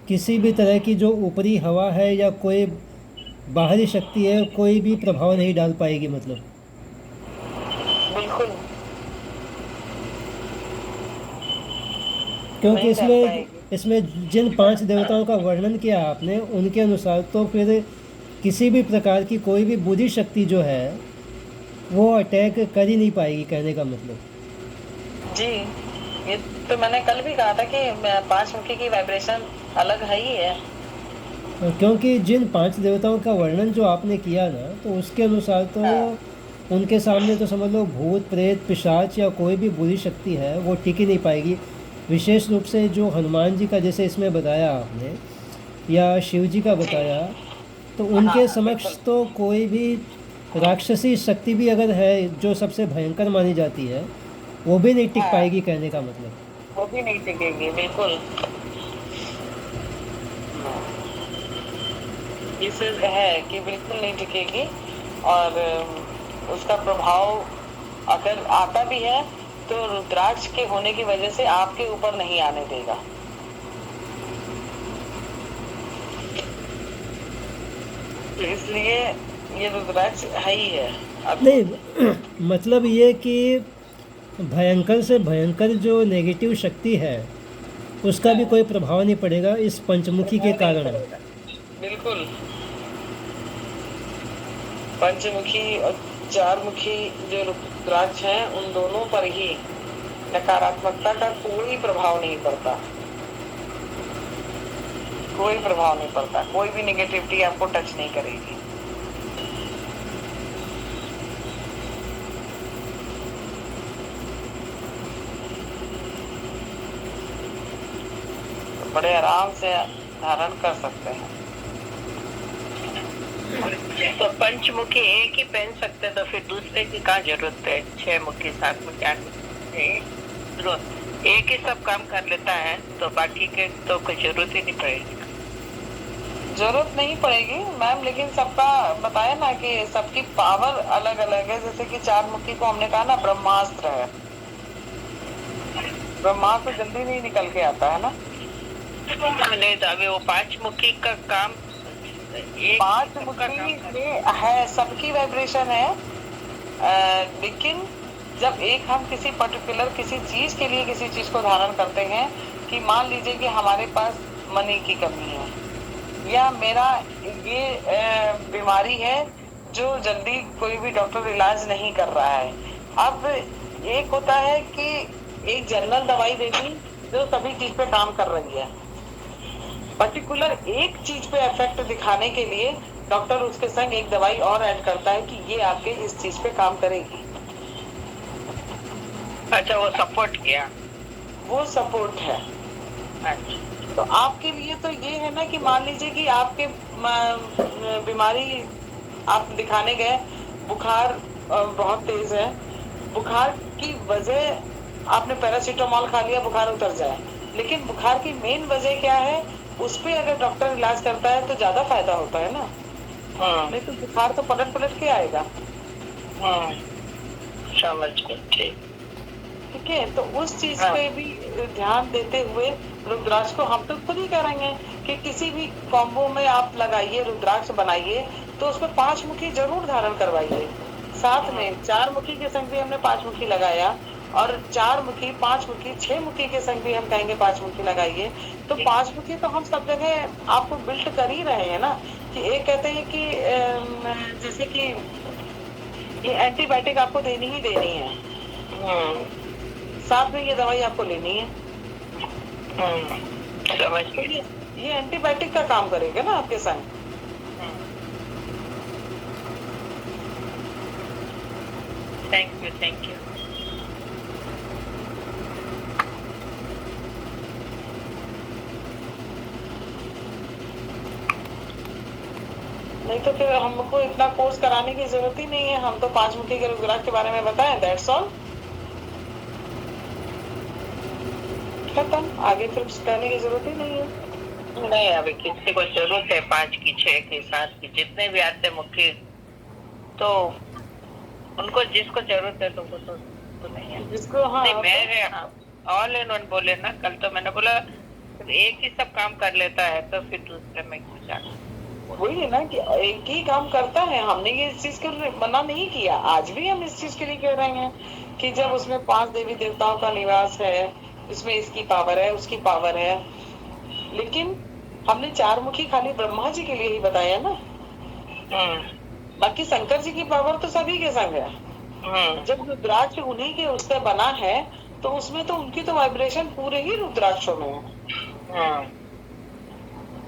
किसी भी तरह की जो ऊपरी हवा है या कोई बाहरी शक्ति है कोई भी प्रभाव नहीं डाल पाएगी, मतलब। बिल्कुल क्योंकि नहीं डाल इसमें पाएगी। इसमें जिन 5 देवताओं का वर्णन किया आपने उनके अनुसार तो फिर किसी भी प्रकार की कोई भी बुरी शक्ति जो है वो अटैक कर ही नहीं पाएगी, कहने का मतलब। जी, ये तो मैंने कल भी कहा था कि 5 मुखी की वाइब्रेशन अलग है ही है। क्योंकि जिन 5 देवताओं का वर्णन जो आपने किया ना, तो उसके अनुसार तो हाँ। उनके सामने तो समझ लो भूत प्रेत पिशाच या कोई भी बुरी शक्ति है वो टिक ही नहीं पाएगी। विशेष रूप से जो हनुमान जी का जैसे इसमें बताया आपने या शिव जी का बताया, तो उनके हाँ, समक्ष बिल्कुल। तो कोई भी राक्षसी शक्ति भी अगर है जो सबसे भयंकर मानी जाती है वो भी नहीं टिक हाँ। पाएगी, कहने का मतलब। वो भी नहीं टिकेगी, बिल्कुल। इस है कि बिल्कुल नहीं टिकेगी और उसका प्रभाव अगर आता भी है तो रुद्राक्ष के होने की वजह से आपके ऊपर नहीं आने देगा। तो इसलिए ये रुद्राक्ष है ही है। अब नहीं मतलब ये कि भयंकर से भयंकर जो नेगेटिव शक्ति है उसका भी कोई प्रभाव नहीं पड़ेगा इस पंचमुखी के कारण। बिल्कुल, पंचमुखी और 4 मुखी जो रुद्राक्ष हैं उन दोनों पर ही नकारात्मकता का कोई प्रभाव नहीं पड़ता, कोई प्रभाव नहीं पड़ता, कोई भी नेगेटिविटी आपको टच नहीं करेगी। तो बड़े आराम से धारण कर सकते हैं। तो पंचमुखी एक ही पहन सकते, तो फिर दूसरे की क्या जरूरत है? 6 मुखी 7 मुखी 8 मुखी एक ही सब काम कर लेता है तो बाकी के तो कोई जरूरत ही नहीं पड़ेगी। जरूरत नहीं पड़ेगी मैम, लेकिन सबका बताया ना कि सबकी पावर अलग अलग है। जैसे कि 4 मुखी को हमने कहा ना ब्रह्मास्त्र है, ब्रह्मास्त्र जल्दी नहीं निकल के आता है ना। नहीं तो अभी वो 5 मुखी का काम 5 मुखी में है, सबकी वाइब्रेशन है। लेकिन जब एक हम किसी पर्टिकुलर किसी चीज के लिए किसी चीज को धारण करते हैं कि मान लीजिए कि हमारे पास मनी की कमी है या मेरा ये बीमारी है जो जल्दी कोई भी डॉक्टर इलाज नहीं कर रहा है। अब एक होता है कि एक जनरल दवाई दे दी जो सभी चीज पे काम कर रही है, पर्टिकुलर एक चीज पे इफेक्ट दिखाने के लिए डॉक्टर उसके संग एक दवाई और ऐड करता है कि ये आपके इस चीज पे काम करेगी। अच्छा, वो सपोर्ट किया, वो सपोर्ट है। अच्छा। तो आपके लिए तो ये है ना कि मान लीजिए कि आपके बीमारी आप दिखाने गए, बुखार बहुत तेज है, बुखार की वजह आपने पैरासीटामोल खा लिया बुखार उतर जाए, लेकिन बुखार की मेन वजह क्या है उस पे अगर डॉक्टर इलाज करता है तो ज्यादा फायदा होता है ना। नहीं तो बुखार तो पलट पलट के आएगा। समझ गए, ठीक। ठीक है, तो उस चीज पे भी ध्यान देते हुए रुद्राक्ष को हम तो खुद ही करेंगे कि किसी भी कॉम्बो में आप लगाइए रुद्राक्ष बनाइए तो उसमें 5 मुखी जरूर धारण करवाइए। साथ में 4 मुखी के संग भी हमने 5 मुखी लगाया, और 4 मुखी, 5 मुखी, 6 मुखी के संग भी हम कहेंगे 5 मुखी लगाइए, तो 5 मुखी तो हम सब जगह आपको बिल्ट कर ही रहे हैं ना। कि एक कहते हैं कि जैसे कि ये एंटीबायोटिक आपको देनी ही देनी है, साथ में ये दवाई आपको लेनी है, समझ तो गई। ये एंटीबायोटिक का काम करेगा ना आपके संग। Thank you, thank you. नहीं तो फिर हमको इतना कोर्स कराने की जरूरत ही नहीं है, हम तो 5 मुखी के रुद्राक्ष के बारे में बताएं, दैट्स ऑल, खत्म, आगे फिर कुछ कहने की जरूरत ही नहीं है। नहीं, अभी किसी को जरूरत है 5 की, 6 की, 7 की, जितने भी आते मुखी, तो उनको जिसको जरूरत है तुमको तो नहीं है। जिसको, हाँ, नहीं, मेरे ऑल इन वन बोले ना कल, तो मैंने बोला एक ही सब काम कर लेता है तो फिर दूसरे में क्यों जाना। वही है ना कि एक ही काम करता है, हमने ये इस चीज के लिए मना नहीं किया, आज भी हम इस चीज के लिए कह रहे हैं कि जब उसमें 5 देवी देवताओं का निवास है, इसमें इसकी पावर है, उसकी पावर है, लेकिन हमने 4 मुखी खाली ब्रह्मा जी के लिए ही बताया ना, बाकी शंकर जी की पावर तो सभी के संग है। जब रुद्राक्ष उन्हीं के उससे बना है, तो उसमें तो उनकी तो वाइब्रेशन पूरे ही रुद्राक्षों में है।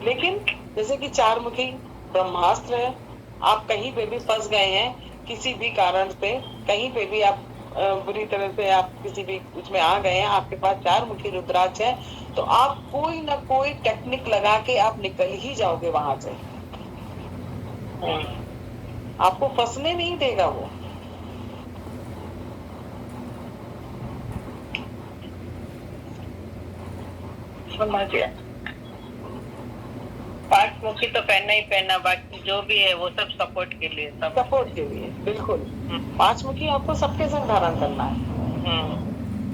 लेकिन जैसे कि 4 मुखी ब्रह्मास्त्र है, आप कहीं पे भी फंस गए हैं किसी भी कारण से, कहीं पे भी आप बुरी तरह से आप किसी भी उसमें आ गए हैं, आपके पास 4 मुखी रुद्राक्ष है, तो आप कोई ना कोई टेक्निक लगा के आप निकल ही जाओगे वहां से, आपको फंसने नहीं देगा वो। समझ गया। 5 मुखी तो पहनना ही पहनना, बाकी जो भी है वो सब सपोर्ट के लिए, सब सपोर्ट के लिए, बिल्कुल। 5 मुखी आपको सबके संग धारण करना है।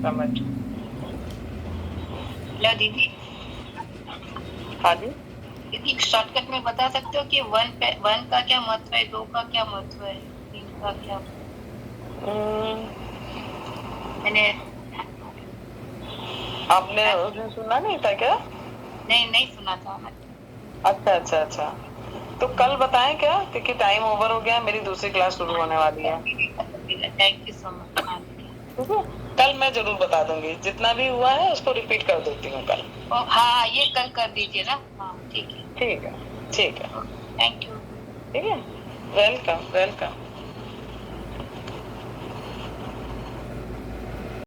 समझ। ला दीदी, हाँ जी, दीदी शॉर्टकट में बता सकते हो कि 1 का क्या महत्व है, 2 का क्या महत्व है, 3 का क्या? मैंने आपने सुना नहीं था क्या? नहीं सुना था मैंने। अच्छा, तो कल बताएं क्या, क्योंकि टाइम ओवर हो गया, मेरी दूसरी क्लास शुरू होने वाली है। Thank you so much. ठीक है, कल मैं जरूर बता दूंगी, जितना भी हुआ है उसको रिपीट कर देती हूँ कल। हाँ, ये कल कर दीजिए ना। हाँ, ठीक है। ठीक है। Thank you. ठीक है, वेलकम।